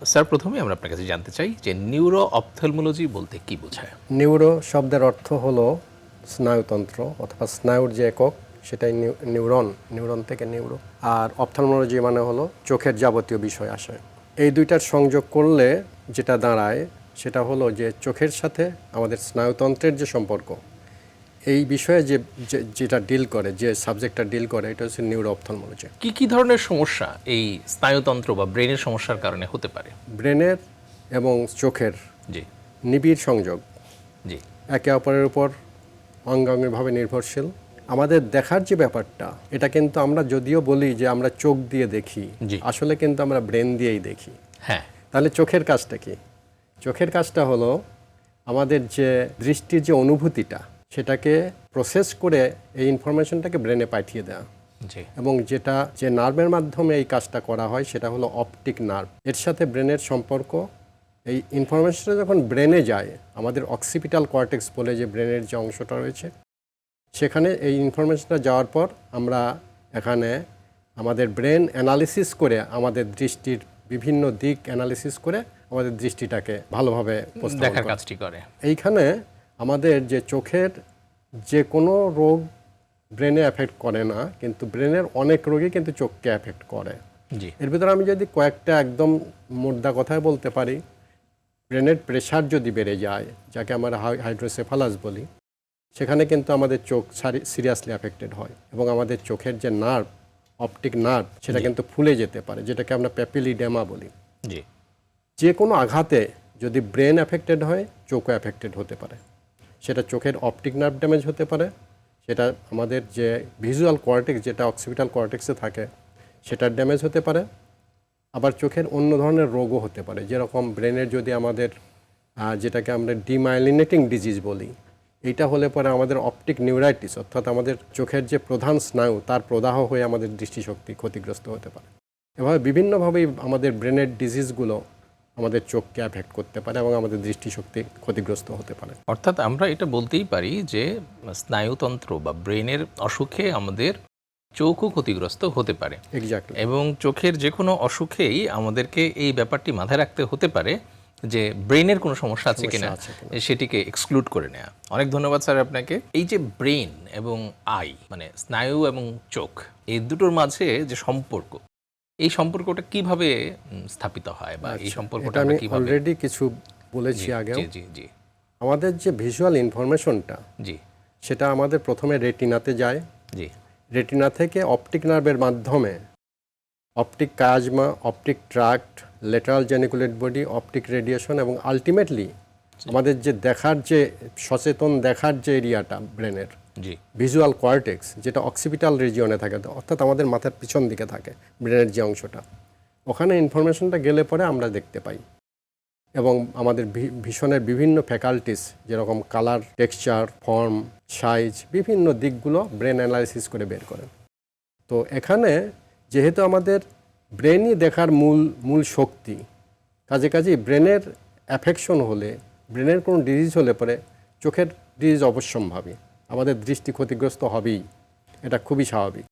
Sir, প্রথমে আমরা আপনার কাছে জানতে চাই যে নিউরো অপথলমোলজি বলতে কি বোঝায়? নিউরো শব্দের অর্থ হলো স্নায়ুতন্ত্র অথবা স্নায়ুর যে একক, সেটাই নিউরন। নিউরন থেকে নিউরো। আর অপথলমোলজি মানে হলো চোখের যাবতীয় বিষয় আসে। এই দুইটার সংযোগ করলে যেটা দাঁড়ায় সেটা হলো যে চোখের সাথে আমাদের স্নায়ুতন্ত্রের যে সম্পর্ক, এই বিষয়ে যেটা ডিল করে, যে সাবজেক্টটা ডিল করে, এটা হচ্ছে নিউরো অপথলমোলজি। কি কি ধরনের সমস্যা এই স্নায়ুতন্ত্র বা ব্রেনের সমস্যার কারণে হতে পারে? ব্রেনের এবং চোখের জি নিবিড় সংযোগ, জি একে অপরের উপর অঙ্গাঙ্গিভাবে নির্ভরশীল। আমাদের দেখার যে ব্যাপারটা, এটা কিন্তু আমরা যদিও বলি যে আমরা চোখ দিয়ে দেখি, জি। আসলে কিন্তু আমরা ব্রেন দিয়েই দেখি। হ্যাঁ। তাহলে চোখের কাজটা কি? চোখের কাজটা হলো আমাদের যে দৃষ্টির যে অনুভূতিটা, সেটাকে প্রসেস করে এই ইনফরমেশনটাকে ব্রেনে পাঠিয়ে দেওয়া। জি এবং যে নার্ভের মাধ্যমে এই কাজটা করা হয় সেটা হলো অপটিক নার্ভ। এর সাথে ব্রেনের সম্পর্ক। এই ইনফরমেশনটা যখন ব্রেনে যায়, আমাদের অক্সিপিটাল কর্টেক্স বলে যে ব্রেনের যে অংশটা রয়েছে, সেখানে এই ইনফরমেশনটা যাওয়ার পর আমরা এখানে আমাদের ব্রেন অ্যানালিসিস করে আমাদের দৃষ্টির বিভিন্ন দিক অ্যানালিসিস করে আমাদের দৃষ্টিটাকে ভালোভাবে দেখার কাজটি করে। এইখানে আমাদের যে চোখের যে কোনো রোগ ব্রেনে এফেক্ট করে না, কিন্তু ব্রেনের অনেক রোগই কিন্তু চোখকে এফেক্ট করে। জি এর ভিতরে আমি যদি কয়েকটা একদম মোদ্দা কথায় বলতে পারি, ব্রেনের প্রেশার যদি বেড়ে যায়, যাকে আমরা হাইড্রোসেফালাস বলি, সেখানে কিন্তু আমাদের চোখ সিরিয়াসলি অ্যাফেক্টেড হয় এবং আমাদের চোখের যে নার্ভ, অপটিক নার্ভ, সেটা কিন্তু ফুলে যেতে পারে, যেটাকে আমরা প্যাপিলিডেমা বলি। জি যে কোনো আঘাতে যদি ব্রেন অ্যাফেক্টেড হয়, চোখও অ্যাফেক্টেড হতে পারে। সেটা চোখের অপটিক নার্ভ ড্যামেজ হতে পারে, সেটা আমাদের যে ভিজুয়াল কর্টেক্স, যেটা অক্সিপিটাল কর্টেক্সে থাকে, সেটার ড্যামেজ হতে পারে। আবার চোখের অন্য ধরনের রোগও হতে পারে, যেরকম ব্রেনের যদি আমাদের যেটাকে আমরা ডিমাইলিনেটিং ডিজিজ বলি, এইটা হলে পরে আমাদের অপটিক নিউরাইটিস, অর্থাৎ আমাদের চোখের যে প্রধান স্নায়ু, তার প্রদাহ হয়ে আমাদের দৃষ্টিশক্তি ক্ষতিগ্রস্ত হতে পারে। এভাবে বিভিন্নভাবেই আমাদের ব্রেনের ডিজিজগুলো আমাদের চোখকে অ্যাফেক্ট করতে পারে এবং আমাদের দৃষ্টিশক্তি ক্ষতিগ্রস্ত হতে পারে। অর্থাৎ আমরা এটা বলতেই পারি যে স্নায়ুতন্ত্র বা ব্রেনের অসুখে আমাদের চোখও ক্ষতিগ্রস্ত হতে পারে। এক্স্যাক্টলি। এবং চোখের যে কোনো অসুখেই আমাদেরকে এই ব্যাপারটি মাথায় রাখতে হতে পারে যে ব্রেনের কোনো সমস্যা আছে কিনা, সেটিকে এক্সক্লুড করে নেওয়া। অনেক ধন্যবাদ স্যার আপনাকে। এই যে ব্রেন এবং আই, মানে স্নায়ু এবং চোখ, এই দুটোর মাঝে যে সম্পর্ক, এই সম্পর্কটা কিভাবে স্থাপিত হয় বা এই সম্পর্কটা আমি আমরা কিভাবে? অলরেডি কিছু বলেছি আগে। জি জি জি আমাদের যে ভিজুয়াল ইনফরমেশনটা, জি সেটা আমাদের প্রথমে রেটিনাতে যায়। জি রেটিনা থেকে অপটিক নার্ভের মাধ্যমে optic chiasma, optic tract, lateral geniculate body, optic radiation এবং আলটিমেটলি আমাদের যে দেখার যে সচেতন দেখার যে এরিয়াটা ব্রেনের, জি ভিজুয়াল কর্টেক্স, যেটা অক্সিপিটাল রিজিয়নে থাকে, অর্থাৎ আমাদের মাথার পিছন দিকে থাকে ব্রেনের যে অংশটা, ওখানে ইনফরমেশনটা গেলে পরে আমরা দেখতে পাই। এবং আমাদের ভিশনের বিভিন্ন ফ্যাকাল্টিস, যেরকম কালার, টেক্সচার, ফর্ম, সাইজ, বিভিন্ন দিকগুলো ব্রেন অ্যানালাইসিস করে বের করে। তো এখানে যেহেতু আমাদের ব্রেনই দেখার মূল শক্তি, কাজেই ব্রেনের অ্যাফেকশন হলে, ব্রেনের কোনো ডিজিজ হলে পরে চোখের ডিজিজ অবশ্যম্ভাবী, আমাদের দৃষ্টি ক্ষতিগ্রস্ত হবেই, এটা খুবই স্বাভাবিক।